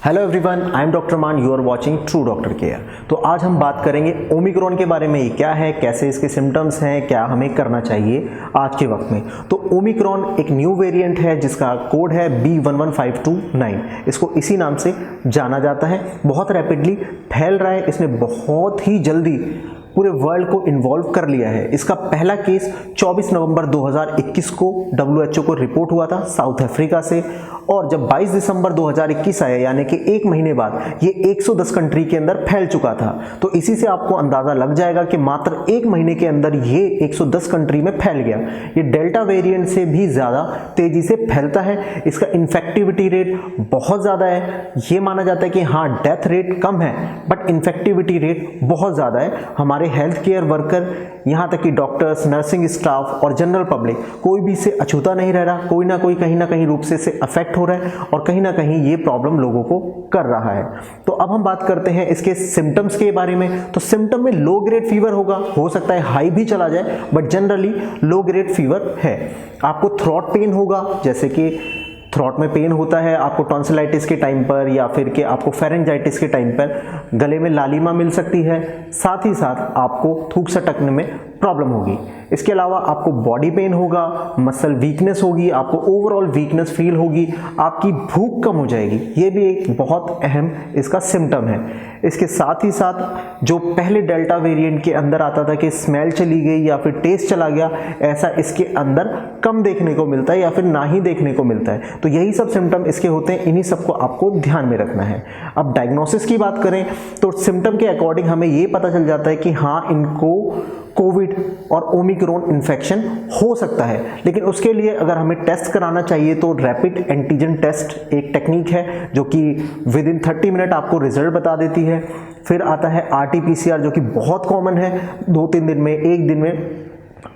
Hello everyone, I am doctor Maan, you are watching true doctor care. तो आज हम बात करेंगे ओमिक्रॉन के बारे में। ये क्या है, कैसे इसके सिम्टम्स हैं, क्या हमें करना चाहिए आज के वक्त में। तो ओमिक्रॉन एक न्यू वेरिएंट है जिसका कोड है B11529। इसको इसी नाम से जाना जाता है। बहुत रैपिडली फैल रहा है, इसने बहुत ही जल्दी पूरे वर्ल्ड को इन्वॉल्व कर लिया है। इसका पहला केस 24 नवंबर 2021 को WHO को रिपोर्ट हुआ था साउथ अफ्रीका से, और जब 22 दिसंबर 2021 आया यानी कि एक महीने बाद ये 110 कंट्री के अंदर फैल चुका था। तो इसी से आपको अंदाजा लग जाएगा कि मात्र एक महीने के अंदर ये 110 कंट्री में फैल गया। ये डेल्टा वेरिएंट से भी ज़्यादा तेजी से फैलता है। इसका इन्फेक्टिविटी रेट बहुत ज़्यादा है। ये माना जाता है कि हाँ, डेथ रेट कम है बट इन्फेक्टिविटी रेट बहुत ज़्यादा है। हमारे हेल्थ केयर वर्कर, यहाँ तक कि डॉक्टर्स, नर्सिंग स्टाफ और जनरल पब्लिक, कोई भी इससे अछूता नहीं रह रहा। कोई ना कोई कहीं ना कहीं रूप से इसे अफेक्ट हो रहा है और कहीं ना कहीं ये प्रॉब्लम लोगों को कर रहा है। तो अब हम बात करते हैं इसके सिम्टम्स के बारे में। तो सिम्टम में लो ग्रेड फीवर होगा, हो सकता है हाई भी चला जाए but generally low grade fever है। आपको थ्रोट पेन होगा, जैसे कि थ्रोट में पेन होता है आपको टॉन्सिलाइटिस के टाइम पर, या फिर कि आपको फेरेंजाइटिस के टाइम पर गले में लालिमा मिल सकती है। साथ ही साथ आपको थूक सटकने में प्रॉब्लम होगी। इसके अलावा आपको बॉडी पेन होगा, मसल वीकनेस होगी, आपको ओवरऑल वीकनेस फील होगी, आपकी भूख कम हो जाएगी। ये भी एक बहुत अहम इसका सिम्टम है। इसके साथ ही साथ जो पहले डेल्टा वेरिएंट के अंदर आता था कि स्मेल चली गई या फिर टेस्ट चला गया, ऐसा इसके अंदर कम देखने को मिलता है या फिर ना ही देखने को मिलता है। तो यही सब सिम्टम इसके होते हैं, इन्हीं सबको आपको ध्यान में रखना है। अब डायग्नोसिस की बात करें तो सिम्टम के अकॉर्डिंग हमें ये पता चल जाता है कि हाँ, इनको कोविड और ओमिक्रॉन इन्फेक्शन हो सकता है। लेकिन उसके लिए अगर हमें टेस्ट कराना चाहिए तो रैपिड एंटीजन टेस्ट एक टेक्निक है जो कि विद इन 30 मिनट आपको रिजल्ट बता देती है। फिर आता है RT-PCR जो कि बहुत कॉमन है, 2-3 दिन में, एक दिन में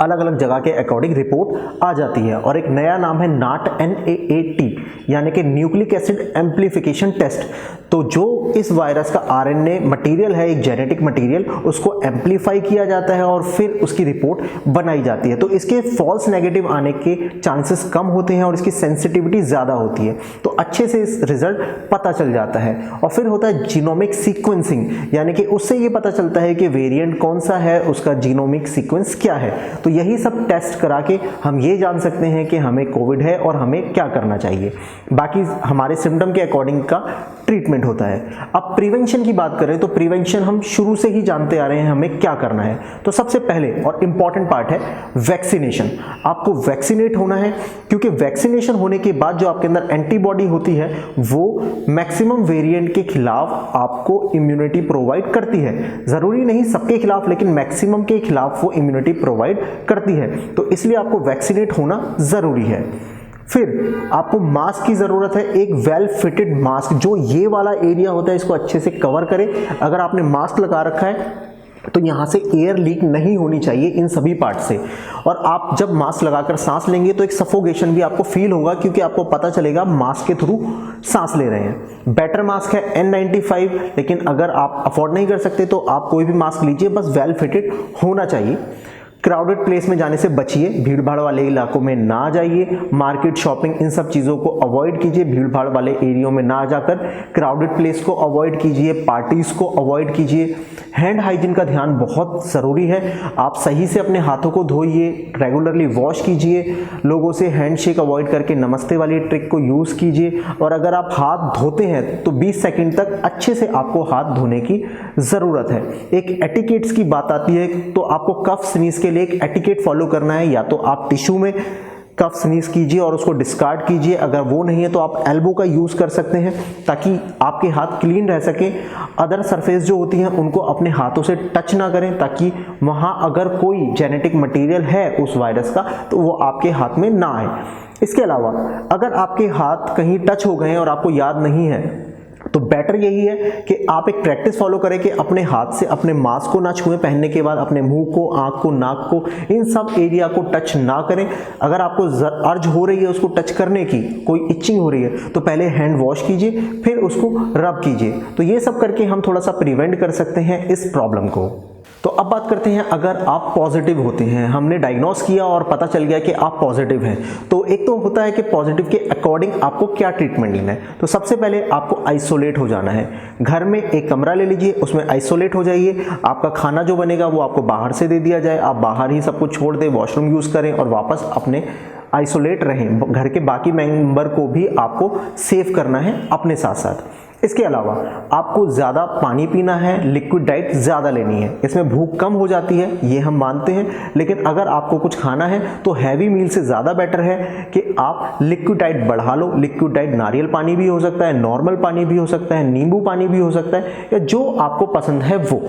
अलग अलग जगह के अकॉर्डिंग रिपोर्ट आ जाती है। और एक नया नाम है NAT यानी कि न्यूक्लिक एसिड एम्प्लीफिकेशन टेस्ट। तो जो इस वायरस का RNA मटेरियल है, एक जेनेटिक मटेरियल, उसको एम्प्लीफाई किया जाता है और फिर उसकी रिपोर्ट बनाई जाती है। तो इसके फॉल्स नेगेटिव आने के चांसेस कम होते हैं और इसकी सेंसिटिविटी ज़्यादा होती है। तो अच्छे से इस रिजल्ट पता चल जाता है। और फिर होता है जीनोमिक सीक्वेंसिंग, यानी कि उससे ये पता चलता है कि वेरिएंट कौन सा है, उसका जीनोमिक सीक्वेंस क्या है। तो यही सब टेस्ट करा के हम ये जान सकते हैं कि हमें कोविड है और हमें क्या करना चाहिए। बाकी हमारे सिम्टम के अकॉर्डिंग का ट्रीटमेंट होता है। अब प्रिवेंशन की बात करें तो प्रिवेंशन हम शुरू से ही जानते आ रहे हैं हमें क्या करना है। तो सबसे पहले और इंपॉर्टेंट पार्ट है वैक्सीनेशन। आपको वैक्सीनेट होना है, क्योंकि वैक्सीनेशन होने के बाद जो आपके अंदर एंटीबॉडी होती है वो मैक्सिमम वेरिएंट के खिलाफ आपको इम्यूनिटी प्रोवाइड करती है। जरूरी नहीं सबके खिलाफ, लेकिन मैक्सिमम के खिलाफ वो इम्यूनिटी प्रोवाइड करती है। तो इसलिए आपको वैक्सीनेट होना जरूरी है। फिर आपको मास्क की ज़रूरत है, एक वेल फिटेड मास्क जो ये वाला एरिया होता है इसको अच्छे से कवर करे। अगर आपने मास्क लगा रखा है तो यहाँ से एयर लीक नहीं होनी चाहिए इन सभी पार्ट से। और आप जब मास्क लगाकर सांस लेंगे तो एक सफोकेशन भी आपको फील होगा, क्योंकि आपको पता चलेगा मास्क के थ्रू सांस ले रहे हैं। बेटर मास्क है N95, लेकिन अगर आप अफोर्ड नहीं कर सकते तो आप कोई भी मास्क लीजिए, बस वेल फिटेड होना चाहिए। क्राउडेड प्लेस में जाने से बचिए, भीड़ भाड़ वाले इलाकों में ना जाइए। मार्केट, शॉपिंग, इन सब चीज़ों को अवॉइड कीजिए। भीड़ भाड़ वाले एरियो में ना जाकर क्राउडेड प्लेस को अवॉइड कीजिए, पार्टीज को अवॉइड कीजिए। हैंड हाइजीन का ध्यान बहुत ज़रूरी है। आप सही से अपने हाथों को धोइए, रेगुलरली वॉश कीजिए। लोगों से हैंडशेक अवॉइड करके नमस्ते वाली ट्रिक को यूज़ कीजिए। और अगर आप हाथ धोते हैं तो 20 सेकेंड तक अच्छे से आपको हाथ धोने की ज़रूरत है। एक एटिकेट्स की बात आती है तो आपको कफ स्नीज के लिए एक एटिकेट फॉलो करना है। या तो आप टिश्यू में कफ स्नीज कीजिए और उसको डिस्कार्ड कीजिए, अगर वो नहीं है तो आप एल्बो का यूज़ कर सकते हैं ताकि आपके हाथ क्लीन रह सके। अदर सरफेस जो होती हैं उनको अपने हाथों से टच ना करें, ताकि वहाँ अगर कोई जेनेटिक मटेरियल है उस वायरस का तो वो आपके हाथ में ना आए। इसके अलावा अगर आपके हाथ कहीं टच हो गए हैं और आपको याद नहीं है तो बेटर यही है कि आप एक प्रैक्टिस फॉलो करें कि अपने हाथ से अपने मास्क को ना छुएं, पहनने के बाद अपने मुंह को, आंख को, नाक को, इन सब एरिया को टच ना करें। अगर आपको अर्ज हो रही है उसको टच करने की, कोई इचिंग हो रही है तो पहले हैंड वॉश कीजिए, फिर उसको रब कीजिए। तो ये सब करके हम थोड़ा सा प्रिवेंट कर सकते हैं इस प्रॉब्लम को। तो अब बात करते हैं, अगर आप पॉजिटिव होते हैं, हमने डायग्नोस किया और पता चल गया कि आप पॉजिटिव हैं, तो एक तो होता है कि पॉजिटिव के अकॉर्डिंग आपको क्या ट्रीटमेंट लेना है। तो सबसे पहले आपको आइसोलेट हो जाना है। घर में एक कमरा ले लीजिए, उसमें आइसोलेट हो जाइए। आपका खाना जो बनेगा वो आपको बाहर से दे दिया जाए, आप बाहर ही सब कुछ छोड़ दें, वॉशरूम यूज़ करें और वापस अपने आइसोलेट रहें। घर के बाकी मेंबर को भी आपको सेव करना है अपने साथ साथ। इसके अलावा आपको ज़्यादा पानी पीना है, लिक्विड डाइट ज़्यादा लेनी है। इसमें भूख कम हो जाती है, ये हम मानते हैं, लेकिन अगर आपको कुछ खाना है तो हैवी मील से ज़्यादा बेटर है कि आप लिक्विड डाइट बढ़ा लो। लिक्विड डाइट नारियल पानी भी हो सकता है, नॉर्मल पानी भी हो सकता है, नींबू पानी भी हो सकता है, या जो आपको पसंद है वो,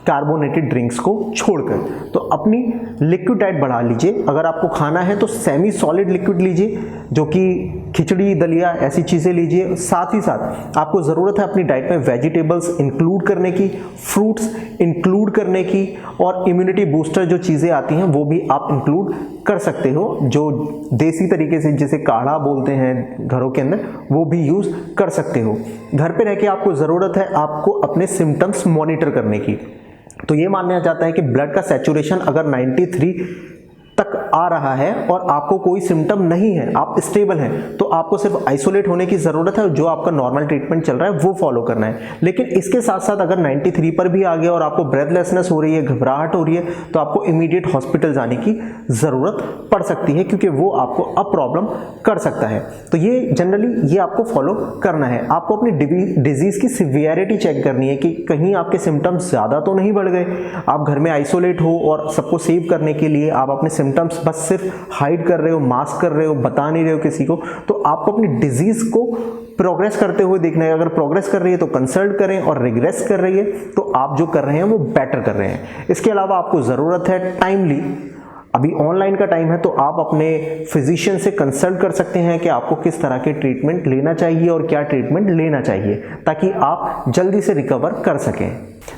कार्बोनेटेड ड्रिंक्स को छोड़कर। तो अपनी लिक्विड डाइट बढ़ा लीजिए। अगर आपको खाना है तो सेमी सॉलिड लिक्विड लीजिए, जो कि खिचड़ी, दलिया, ऐसी चीज़ें लीजिए। साथ ही साथ आपको ज़रूरत है अपनी डाइट में वेजिटेबल्स इंक्लूड करने की, फ्रूट्स इंक्लूड करने की, और इम्यूनिटी बूस्टर जो चीज़ें आती हैं वो भी आप इंक्लूड कर सकते हो, जो देसी तरीके से जिसे काढ़ा बोलते हैं घरों के अंदर, वो भी यूज़ कर सकते हो। घर पे रह के आपको ज़रूरत है आपको अपने सिम्टम्स मॉनिटर करने की। तो ये माना जाता है कि ब्लड का सैचुरेशन अगर 93 तक आ रहा है और आपको कोई सिम्टम नहीं है, आप स्टेबल हैं, तो आपको सिर्फ आइसोलेट होने की ज़रूरत है। जो आपका नॉर्मल ट्रीटमेंट चल रहा है वो फॉलो करना है। लेकिन इसके साथ साथ अगर 93 पर भी आ गया और आपको ब्रेथलेसनेस हो रही है, घबराहट हो रही है, तो आपको इमीडिएट हॉस्पिटल जाने की ज़रूरत पड़ सकती है, क्योंकि वो आपको अब प्रॉब्लम कर सकता है। तो ये जनरली ये आपको फॉलो करना है। आपको अपनी डिजीज़ की सिवियरिटी चेक करनी है कि कहीं आपके सिम्टम्स ज़्यादा तो नहीं बढ़ गए। आप घर में आइसोलेट हो और सबको सेव करने के लिए आप अपने सिम्टम्स बस सिर्फ हाइड कर रहे हो, मास्क कर रहे हो, बता नहीं रहे हो किसी को, तो आपको अपनी डिजीज को प्रोग्रेस करते हुए देखना है। अगर प्रोग्रेस कर रही है तो कंसल्ट करें, और रिग्रेस कर रही है तो आप जो कर रहे हैं वो बेटर कर रहे हैं। इसके अलावा आपको ज़रूरत है टाइमली, अभी ऑनलाइन का टाइम है, तो आप अपने फिजिशियन से कंसल्ट कर सकते हैं कि आपको किस तरह के ट्रीटमेंट लेना चाहिए और क्या ट्रीटमेंट लेना चाहिए, ताकि आप जल्दी से रिकवर कर सकें।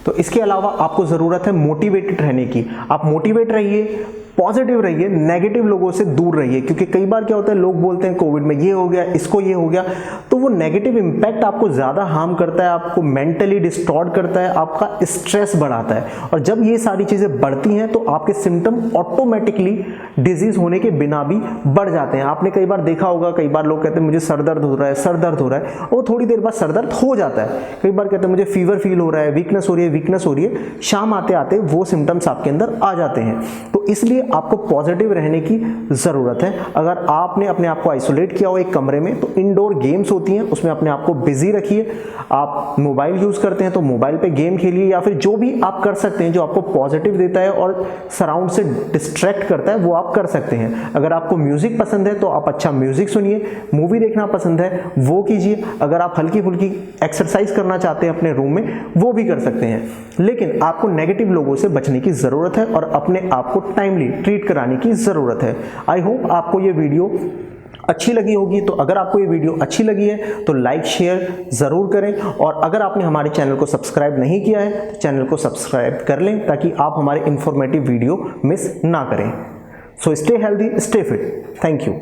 तो इसके अलावा आपको ज़रूरत है मोटिवेटेड रहने की। आप मोटिवेट रहिए, पॉजिटिव रहिए, नेगेटिव लोगों से दूर रहिए, क्योंकि कई बार क्या होता है, लोग बोलते हैं कोविड में ये हो गया, इसको ये हो गया, तो वो नेगेटिव इम्पैक्ट आपको ज़्यादा हार्म करता है, आपको मेंटली डिस्टॉर्ट करता है, आपका स्ट्रेस बढ़ाता है। और जब ये सारी चीज़ें बढ़ती हैं तो आपके सिम्टम ऑटोमेटिकली डिजीज़ होने के बिना भी बढ़ जाते हैं। आपने कई बार देखा होगा, कई बार लोग कहते हैं मुझे सर दर्द हो रहा है, सर दर्द हो रहा है, और थोड़ी देर बाद सर दर्द हो जाता है। कई बार कहते हैं मुझे फीवर फील हो रहा है, वीकनेस हो रही है, वीकनेस हो रही है, शाम आते आते वो सिम्टम्स आपके अंदर आ जाते हैं। तो इसलिए आपको पॉजिटिव रहने की ज़रूरत है। अगर आपने अपने आप को आइसोलेट किया हो एक कमरे में, तो इंडोर गेम्स होती हैं, उसमें अपने आप को बिजी रखिए। आप मोबाइल यूज़ करते हैं तो मोबाइल पे गेम खेलिए, या फिर जो भी आप कर सकते हैं जो आपको पॉजिटिव देता है और सराउंड से डिस्ट्रैक्ट करता है, वो आप कर सकते हैं। अगर आपको म्यूज़िक पसंद है तो आप अच्छा म्यूज़िक सुनिए, मूवी देखना पसंद है वो कीजिए। अगर आप हल्की फुल्की एक्सरसाइज करना चाहते हैं अपने रूम में, वो भी कर सकते हैं। लेकिन आपको नेगेटिव लोगों से बचने की ज़रूरत है और अपने आप को टाइमली ट्रीट कराने की ज़रूरत है। आई होप आपको ये वीडियो अच्छी लगी होगी। तो अगर आपको ये वीडियो अच्छी लगी है तो लाइक शेयर ज़रूर करें, और अगर आपने हमारे चैनल को सब्सक्राइब नहीं किया है तो चैनल को सब्सक्राइब कर लें, ताकि आप हमारे इंफॉर्मेटिव वीडियो मिस ना करें। So stay healthy, stay fit. Thank you.